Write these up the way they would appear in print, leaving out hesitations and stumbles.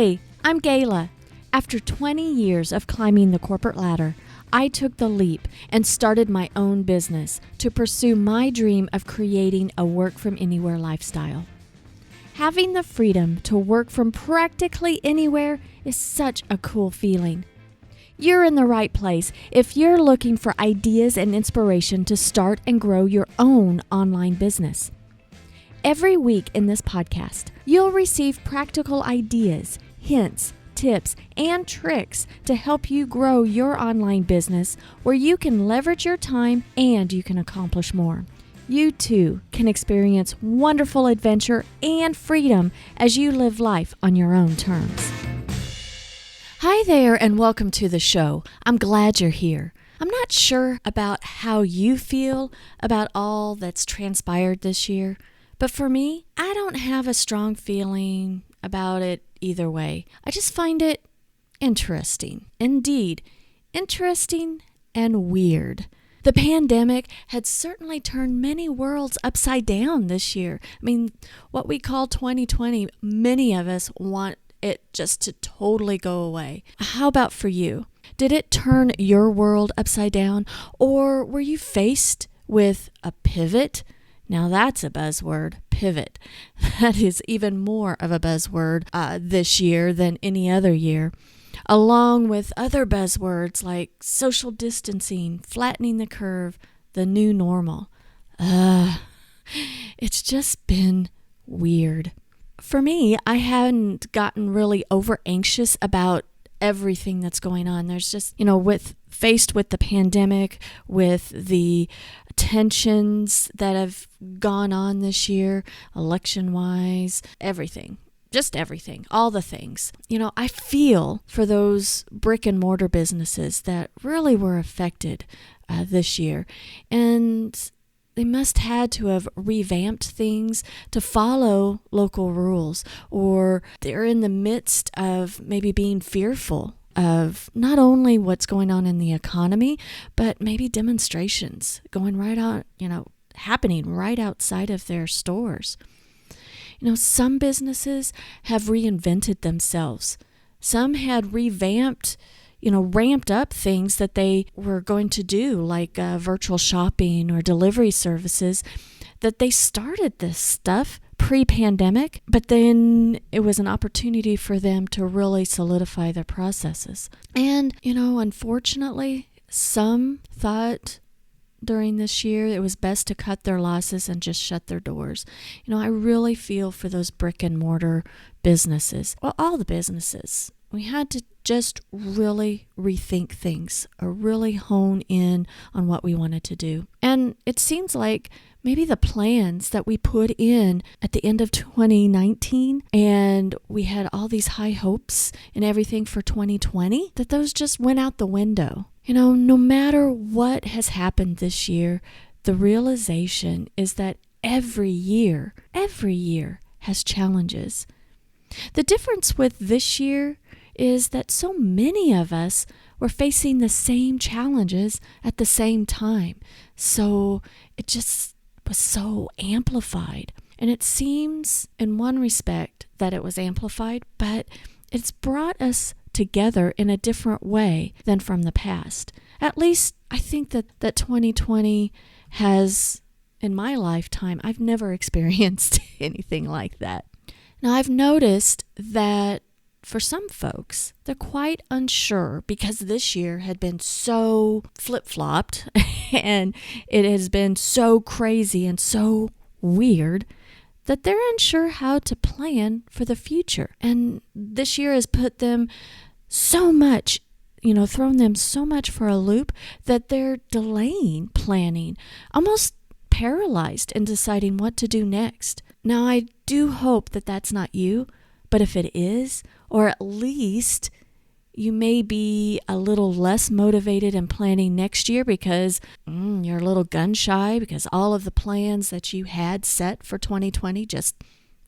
Hey, I'm Gayla. After 20 years of climbing the corporate ladder, I took the leap and started my own business to pursue my dream of creating a work-from-anywhere lifestyle. Having the freedom to work from practically anywhere is such a cool feeling. You're in the right place if you're looking for ideas and inspiration to start and grow your own online business. Every week in this podcast, you'll receive practical ideas, hints, tips, and tricks to help you grow your online business where you can leverage your time and you can accomplish more. You too can experience wonderful adventure and freedom as you live life on your own terms. Hi there and welcome to the show. I'm glad you're here. I'm not sure about how you feel about all that's transpired this year, but for me, I don't have a strong feeling about it either way. I just find it interesting. Indeed, interesting and weird. The pandemic had certainly turned many worlds upside down this year. I mean, what we call 2020, many of us want it just to totally go away. How about for you? Did it turn your world upside down, or were you faced with a pivot? Now that's a buzzword, pivot. That is even more of a buzzword this year than any other year, along with other buzzwords like social distancing, flattening the curve, the new normal. It's just been weird. For me, I hadn't gotten really over anxious about everything that's going on. There's just, faced with the pandemic, with the tensions that have gone on this year, election-wise, everything. Just everything, all the things. I feel for those brick and mortar businesses that really were affected this year. And they must had to have revamped things to follow local rules, or they're in the midst of maybe being fearful of not only what's going on in the economy, but maybe demonstrations going right on, happening right outside of their stores. Some businesses have reinvented themselves. Some had ramped up things that they were going to do, like virtual shopping or delivery services, that they started this stuff pre-pandemic, but then it was an opportunity for them to really solidify their processes. And, unfortunately, some thought during this year it was best to cut their losses and just shut their doors. I really feel for those brick and mortar businesses. Well, all the businesses. We had to just really rethink things or really hone in on what we wanted to do. And it seems like maybe the plans that we put in at the end of 2019, and we had all these high hopes and everything for 2020, that those just went out the window. No matter what has happened this year, the realization is that every year has challenges. The difference with this year is that so many of us were facing the same challenges at the same time. So it just was so amplified. And it seems in one respect that it was amplified, but it's brought us together in a different way than from the past. At least I think that 2020 has, in my lifetime, I've never experienced anything like that. Now I've noticed that for some folks, they're quite unsure because this year had been so flip-flopped and it has been so crazy and so weird that they're unsure how to plan for the future. And this year has put them so much, thrown them so much for a loop that they're delaying planning, almost paralyzed in deciding what to do next. Now, I do hope that that's not you, but if it is, or at least you may be a little less motivated in planning next year because you're a little gun shy because all of the plans that you had set for 2020 just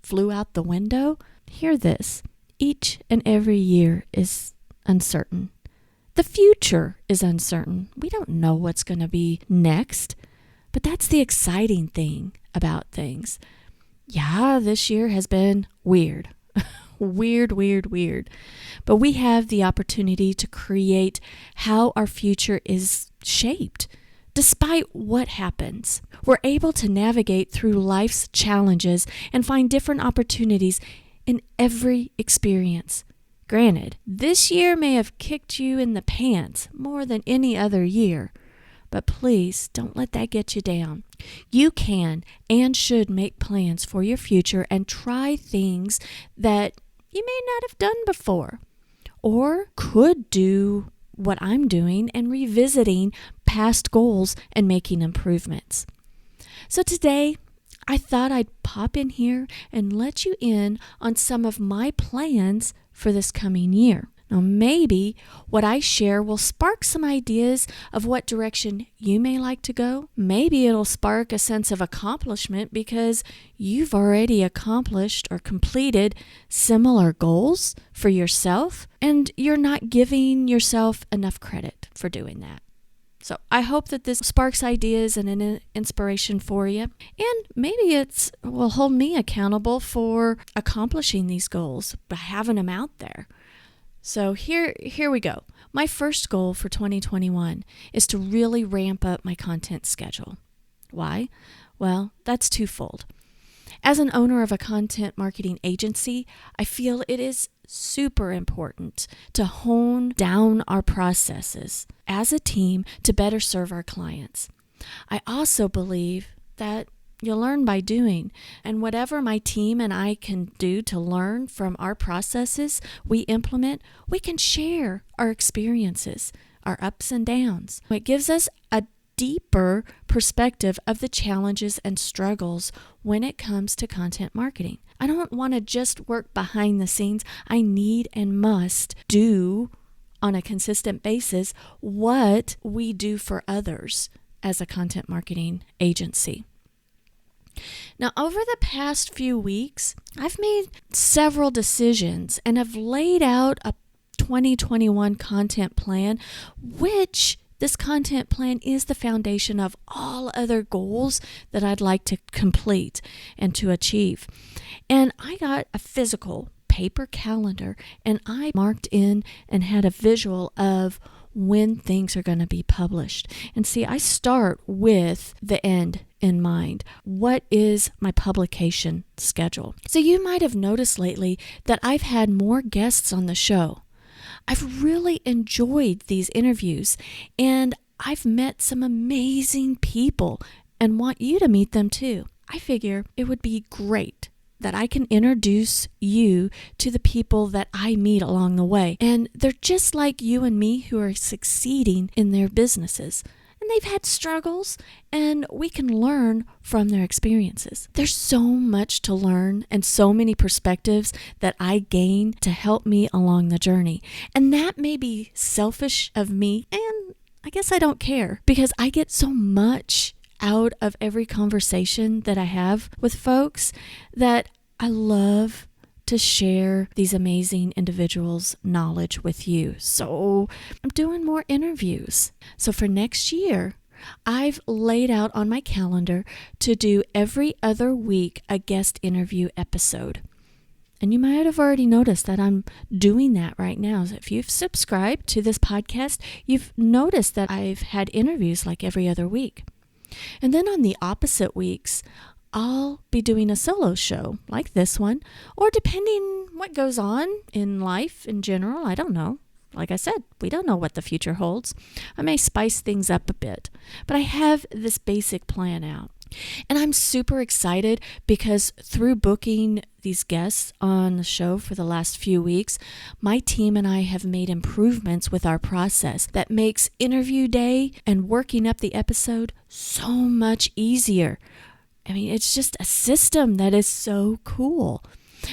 flew out the window. Hear this. Each and every year is uncertain. The future is uncertain. We don't know what's going to be next, but that's the exciting thing about things. Yeah, this year has been weird. Weird, weird, weird. But we have the opportunity to create how our future is shaped. Despite what happens, we're able to navigate through life's challenges and find different opportunities in every experience. Granted, this year may have kicked you in the pants more than any other year, but please don't let that get you down. You can and should make plans for your future and try things that you may not have done before, or could do what I'm doing and revisiting past goals and making improvements. So today, I thought I'd pop in here and let you in on some of my plans for this coming year. Now, maybe what I share will spark some ideas of what direction you may like to go. Maybe it'll spark a sense of accomplishment because you've already accomplished or completed similar goals for yourself, and you're not giving yourself enough credit for doing that. So I hope that this sparks ideas and an inspiration for you. And maybe it will hold me accountable for accomplishing these goals by having them out there. So here we go. My first goal for 2021 is to really ramp up my content schedule. Why? Well, that's twofold. As an owner of a content marketing agency, I feel it is super important to hone down our processes as a team to better serve our clients. I also believe that you learn by doing, and whatever my team and I can do to learn from our processes we implement, we can share our experiences, our ups and downs. It gives us a deeper perspective of the challenges and struggles when it comes to content marketing. I don't want to just work behind the scenes. I need and must do on a consistent basis what we do for others as a content marketing agency. Now, over the past few weeks, I've made several decisions and have laid out a 2021 content plan, which this content plan is the foundation of all other goals that I'd like to complete and to achieve. And I got a physical paper calendar, and I marked in and had a visual of when things are going to be published. And see, I start with the end in mind. What is my publication schedule? So you might have noticed lately that I've had more guests on the show. I've really enjoyed these interviews, and I've met some amazing people and want you to meet them too. I figure it would be great that I can introduce you to the people that I meet along the way. And they're just like you and me who are succeeding in their businesses. And they've had struggles, and we can learn from their experiences. There's so much to learn and so many perspectives that I gain to help me along the journey. And that may be selfish of me, and I guess I don't care because I get so much out of every conversation that I have with folks that I love to share these amazing individuals' knowledge with you. So I'm doing more interviews. So for next year, I've laid out on my calendar to do every other week a guest interview episode. And you might have already noticed that I'm doing that right now. So if you've subscribed to this podcast, you've noticed that I've had interviews like every other week. And then on the opposite weeks, I'll be doing a solo show like this one, or depending what goes on in life in general, I don't know. Like I said, we don't know what the future holds. I may spice things up a bit, but I have this basic plan out. And I'm super excited because through booking these guests on the show for the last few weeks, my team and I have made improvements with our process that makes interview day and working up the episode so much easier. I mean, it's just a system that is so cool.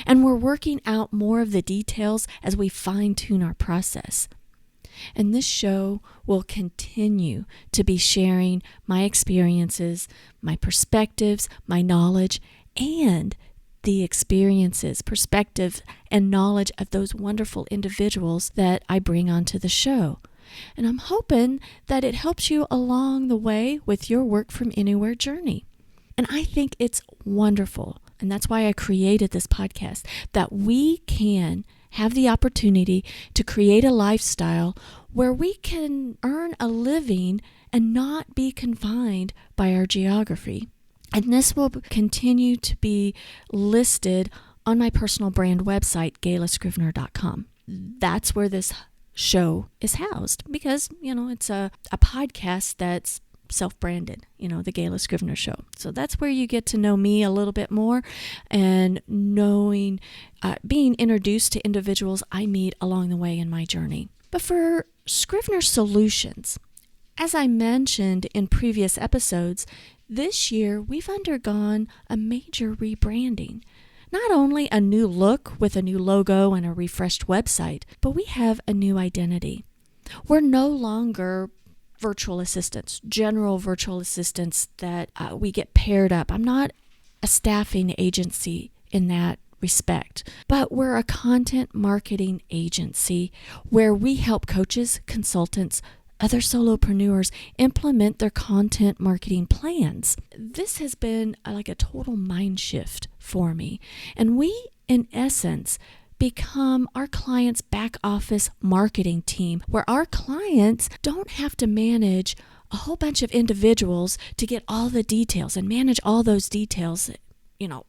And we're working out more of the details as we fine-tune our process. And this show will continue to be sharing my experiences, my perspectives, my knowledge, and the experiences, perspectives, and knowledge of those wonderful individuals that I bring onto the show. And I'm hoping that it helps you along the way with your work from anywhere journey. And I think it's wonderful and that's why I created this podcast, that we can have the opportunity to create a lifestyle where we can earn a living and not be confined by our geography. And this will continue to be listed on my personal brand website, GaylaScrivener.com. That's where this show is housed because, it's a podcast that's self-branded, the Gayla Scrivener Show. So that's where you get to know me a little bit more and being introduced to individuals I meet along the way in my journey. But for Scrivener Solutions, as I mentioned in previous episodes, this year we've undergone a major rebranding. Not only a new look with a new logo and a refreshed website, but we have a new identity. We're no longer virtual assistants, general virtual assistants that we get paired up. I'm not a staffing agency in that respect, but we're a content marketing agency where we help coaches, consultants, other solopreneurs implement their content marketing plans. This has been like a total mind shift for me. And we, in essence, become our clients' back office marketing team, where our clients don't have to manage a whole bunch of individuals to get all the details and manage all those details,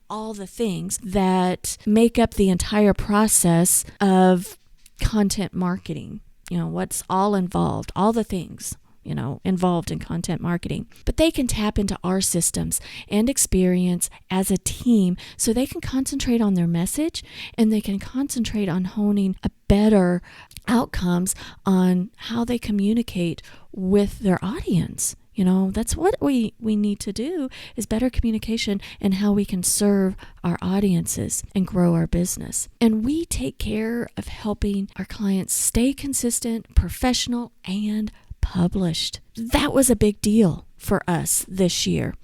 all the things that make up the entire process of content marketing. What's all involved, all the things, involved in content marketing. But they can tap into our systems and experience as a team so they can concentrate on their message and they can concentrate on honing a better outcomes on how they communicate with their audience. That's what we need to do, is better communication and how we can serve our audiences and grow our business. And we take care of helping our clients stay consistent, professional, and published. That was a big deal for us this year.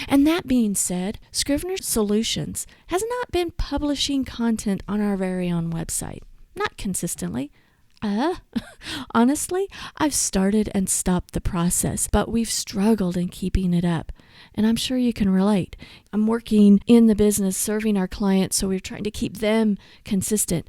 And that being said, Scrivener Solutions has not been publishing content on our very own website. Not consistently. Honestly, I've started and stopped the process, but we've struggled in keeping it up. And I'm sure you can relate. I'm working in the business, serving our clients, so we're trying to keep them consistent.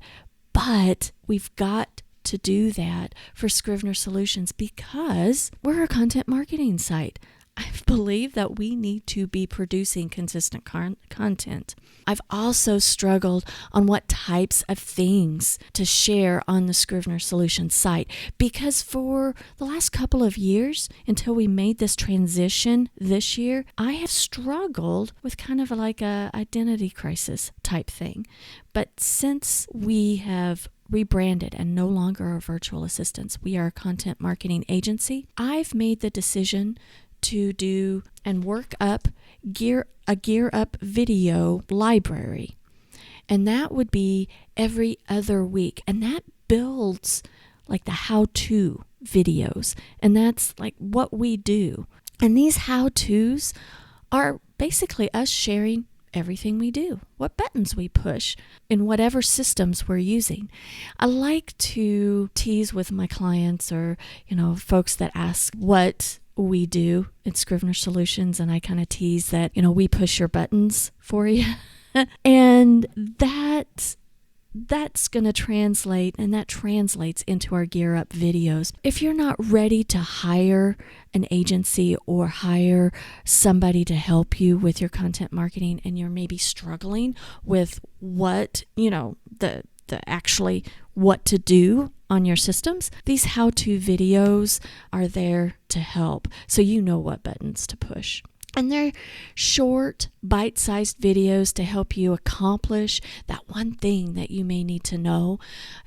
But we've got to do that for Scrivener Solutions because we're a content marketing site. I believe that we need to be producing consistent content. I've also struggled on what types of things to share on the Scrivener Solutions site because for the last couple of years, until we made this transition this year, I have struggled with kind of like a identity crisis type thing. But since we have rebranded and no longer are virtual assistants, we are a content marketing agency, I've made the decision to do and work up a gear up video library. And that would be every other week. And that builds like the how-to videos. And that's like what we do. And these how-tos are basically us sharing everything we do, what buttons we push in whatever systems we're using. I like to tease with my clients or, folks that ask what we do in Scrivener Solutions, and I kind of tease that, we push your buttons for you. And that's going to translate, and that translates into our Gear Up videos. If you're not ready to hire an agency or hire somebody to help you with your content marketing, and you're maybe struggling with what, the actually what to do on your systems, these how-to videos are there to help so you know what buttons to push. And they're short, bite-sized videos to help you accomplish that one thing that you may need to know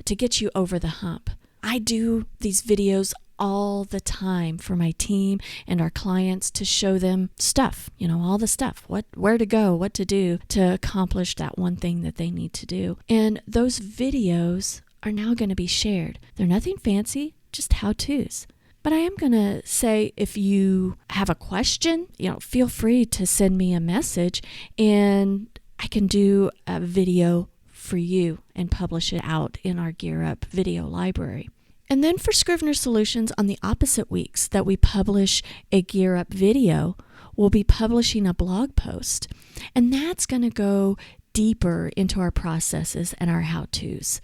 to get you over the hump. I do these videos all the time for my team and our clients to show them stuff, all the stuff, where to go, what to do to accomplish that one thing that they need to do. And those videos are now going to be shared. They're nothing fancy, just how-tos. But I am going to say, if you have a question, feel free to send me a message and I can do a video for you and publish it out in our Gear Up video library. And then for Scrivener Solutions, on the opposite weeks that we publish a Gear Up video, we'll be publishing a blog post, and that's going to go deeper into our processes and our how-tos.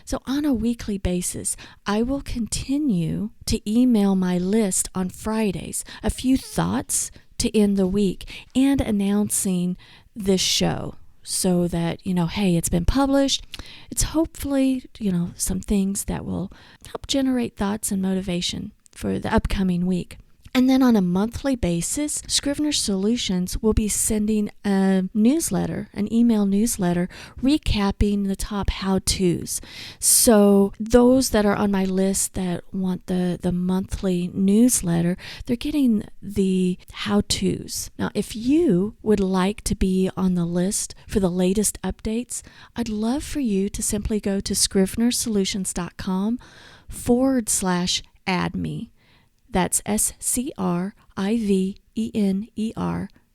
So on a weekly basis, I will continue to email my list on Fridays, a few thoughts to end the week, and announcing this show so that, hey, it's been published. It's hopefully, some things that will help generate thoughts and motivation for the upcoming week. And then on a monthly basis, Scrivener Solutions will be sending an email newsletter, recapping the top how-tos. So those that are on my list that want the monthly newsletter, they're getting the how-tos. Now, if you would like to be on the list for the latest updates, I'd love for you to simply go to scrivenersolutions.com/add me. That's SCRIVENER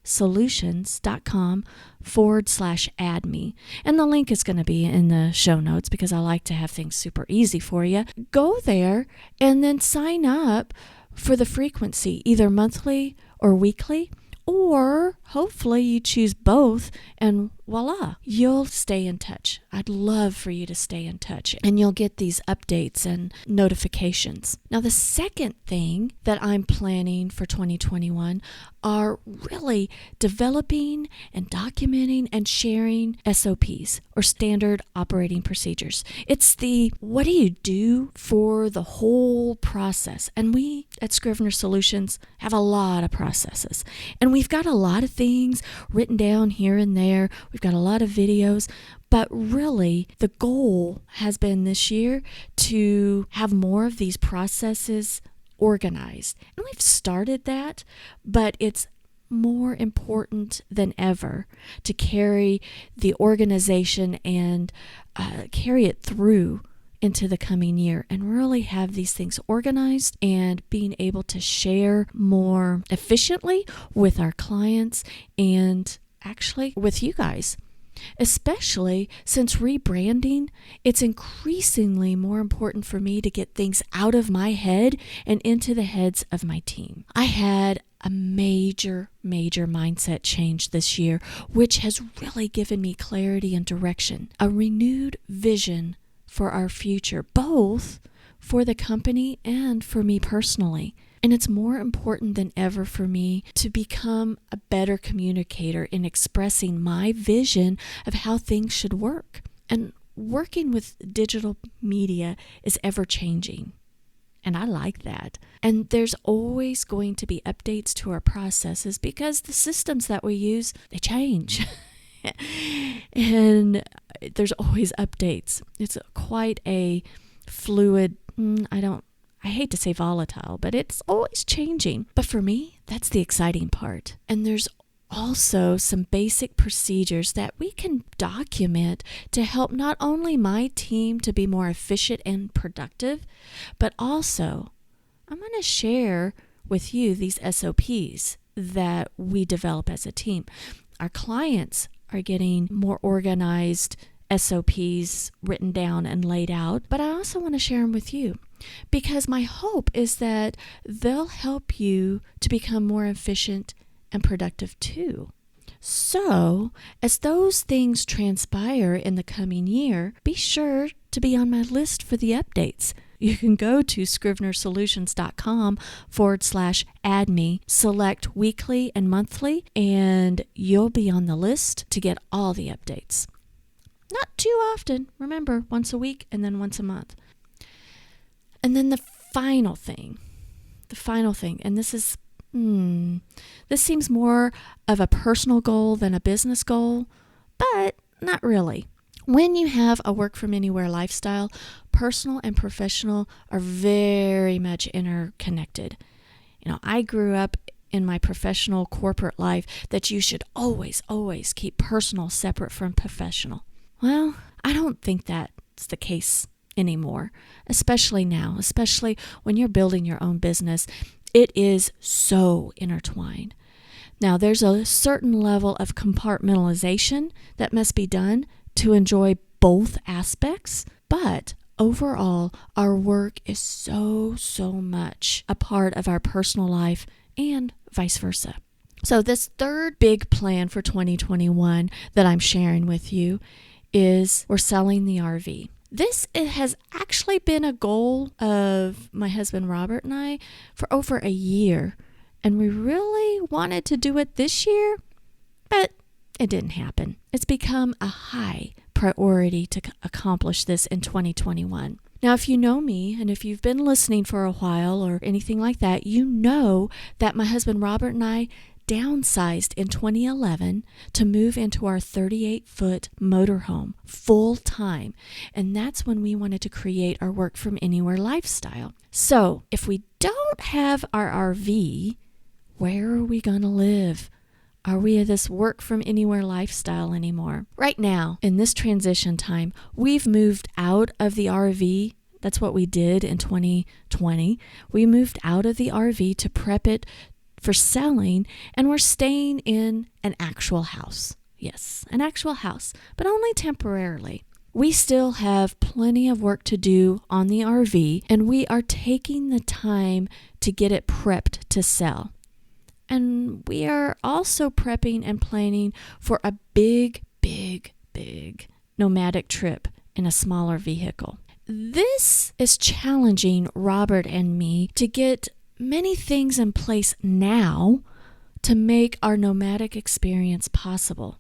solutions.com/add me. And the link is going to be in the show notes because I like to have things super easy for you. Go there and then sign up for the frequency, either monthly or weekly, or hopefully you choose both and voila, you'll stay in touch. I'd love for you to stay in touch and you'll get these updates and notifications. Now, the second thing that I'm planning for 2021 are really developing and documenting and sharing SOPs or standard operating procedures. It's what do you do for the whole process? And we at Scrivener Solutions have a lot of processes and we've got a lot of things written down here and there. We've got a lot of videos, but really the goal has been this year to have more of these processes organized. And we've started that, but it's more important than ever to carry the organization and carry it through into the coming year and really have these things organized and being able to share more efficiently with our clients and actually with you guys. Especially since rebranding, it's increasingly more important for me to get things out of my head and into the heads of my team. I had a major mindset change this year, which has really given me clarity and direction, a renewed vision for our future, both for the company and for me personally. And it's more important than ever for me to become a better communicator in expressing my vision of how things should work. And working with digital media is ever changing. And I like that. And there's always going to be updates to our processes because the systems that we use, they change. And there's always updates. It's quite a fluid, I hate to say volatile, but it's always changing. But for me, that's the exciting part. And there's also some basic procedures that we can document to help not only my team to be more efficient and productive, but also I'm going to share with you these SOPs that we develop as a team. Our clients are getting more organized SOPs written down and laid out, but I also want to share them with you because my hope is that they'll help you to become more efficient and productive too. So, as those things transpire in the coming year, be sure to be on my list for the updates. You can go to scrivenersolutions.com/add me, select weekly and monthly, and you'll be on the list to get all the updates. Not too often. Remember, once a week and then once a month. And then the final thing, and this seems more of a personal goal than a business goal, but not really. When you have a work from anywhere lifestyle, personal and professional are very much interconnected. I grew up in my professional corporate life that you should always keep personal separate from professional. Well, I don't think that's the case anymore, especially now, especially when you're building your own business. It is so intertwined. Now, there's a certain level of compartmentalization that must be done to enjoy both aspects, but overall, our work is so much a part of our personal life and vice versa. So this third big plan for 2021 that I'm sharing with you is we're selling the RV. It has actually been a goal of my husband Robert and I for over a year, and we really wanted to do it this year, but it didn't happen. It's become a high priority to accomplish this in 2021. Now, if you know me and if you've been listening for a while or anything like that, you know that my husband Robert and I downsized in 2011 to move into our 38-foot motorhome full time. And that's when we wanted to create our work from anywhere lifestyle. So if we don't have our RV, where are we going to live? Are we at this work from anywhere lifestyle anymore? Right now, in this transition time, we've moved out of the RV. That's what we did in 2020. We moved out of the RV to prep it for selling, and we're staying in an actual house. Yes, an actual house, but only temporarily. We still have plenty of work to do on the RV, and we are taking the time to get it prepped to sell. And we are also prepping and planning for a big nomadic trip in a smaller vehicle. This is challenging Robert and me to get many things in place now to make our nomadic experience possible.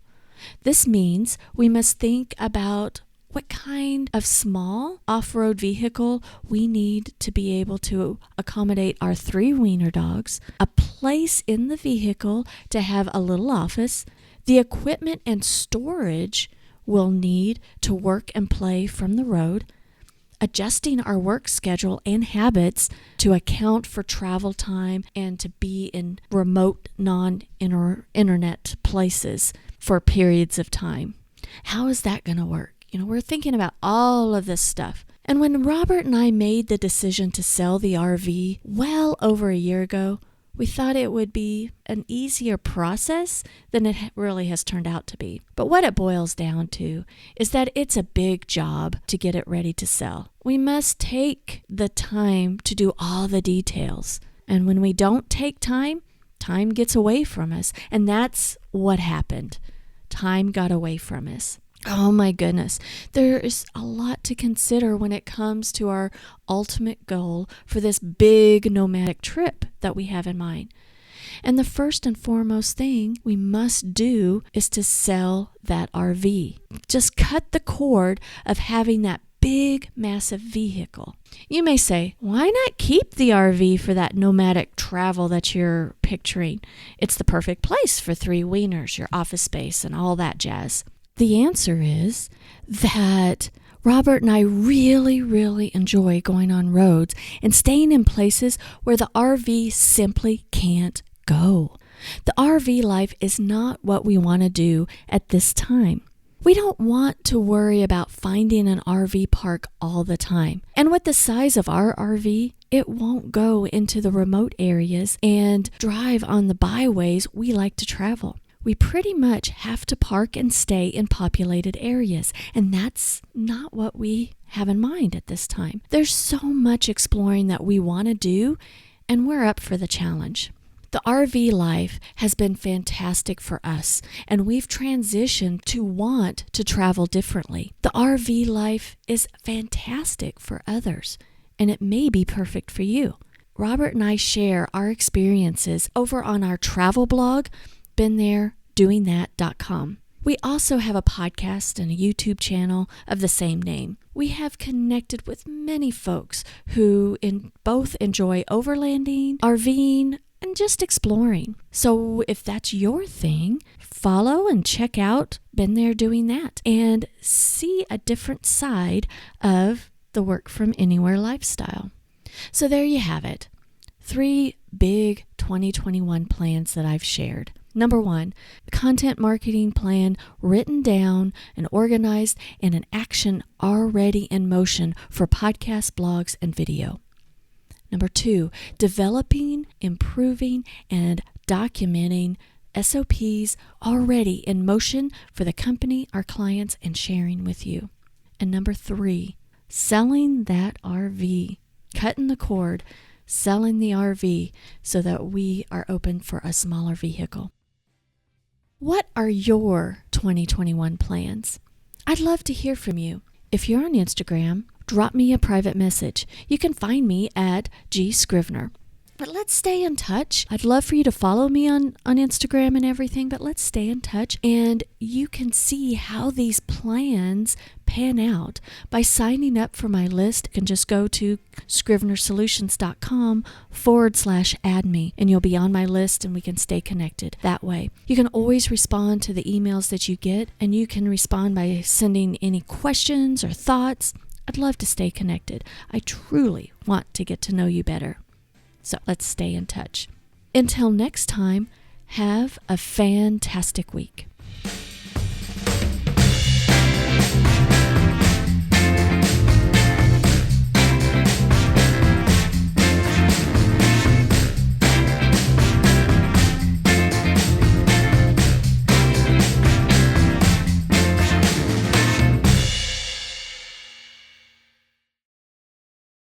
This means we must think about what kind of small off-road vehicle we need to be able to accommodate our 3 wiener dogs, a place in the vehicle to have a little office, the equipment and storage we'll need to work and play from the road, adjusting our work schedule and habits to account for travel time and to be in remote non-internet places for periods of time. How is that going to work? We're thinking about all of this stuff. And when Robert and I made the decision to sell the RV well over a year ago, we thought it would be an easier process than it really has turned out to be. But what it boils down to is that it's a big job to get it ready to sell. We must take the time to do all the details. And when we don't take time gets away from us. And that's what happened. Time got away from us. Oh my goodness, there is a lot to consider when it comes to our ultimate goal for this big nomadic trip that we have in mind. And the first and foremost thing we must do is to sell that RV. Just cut the cord of having that big, massive vehicle. You may say, why not keep the RV for that nomadic travel that you're picturing? It's the perfect place for 3 wieners, your office space, and all that jazz. The answer is that Robert and I really enjoy going on roads and staying in places where the RV simply can't go. The RV life is not what we want to do at this time. We don't want to worry about finding an RV park all the time. And with the size of our RV, it won't go into the remote areas and drive on the byways we like to travel. We pretty much have to park and stay in populated areas, and that's not what we have in mind at this time. There's so much exploring that we want to do, and we're up for the challenge. The RV life has been fantastic for us, and we've transitioned to want to travel differently. The RV life is fantastic for others, and it may be perfect for you. Robert and I share our experiences over on our travel blog, BeenThereDoingThat.com. We also have a podcast and a YouTube channel of the same name. We have connected with many folks who both enjoy overlanding, RVing, and just exploring. So if that's your thing, follow and check out Been There Doing That and see a different side of the work from anywhere lifestyle. So there you have it. 3 big 2021 plans that I've shared. Number 1, a content marketing plan written down and organized and an action already in motion for podcasts, blogs, and video. Number 2, developing, improving, and documenting SOPs already in motion for the company, our clients, and sharing with you. And number 3, selling that RV, cutting the cord, selling the RV so that we are open for a smaller vehicle. What are your 2021 plans? I'd love to hear from you. If you're on Instagram, drop me a private message. You can find me at gscrivener. But let's stay in touch. I'd love for you to follow me on Instagram and everything, but let's stay in touch. And you can see how these plans pan out by signing up for my list. You can just go to scrivenersolutions.com/add me, and you'll be on my list and we can stay connected that way. You can always respond to the emails that you get, and you can respond by sending any questions or thoughts. I'd love to stay connected. I truly want to get to know you better. So let's stay in touch. Until next time, have a fantastic week.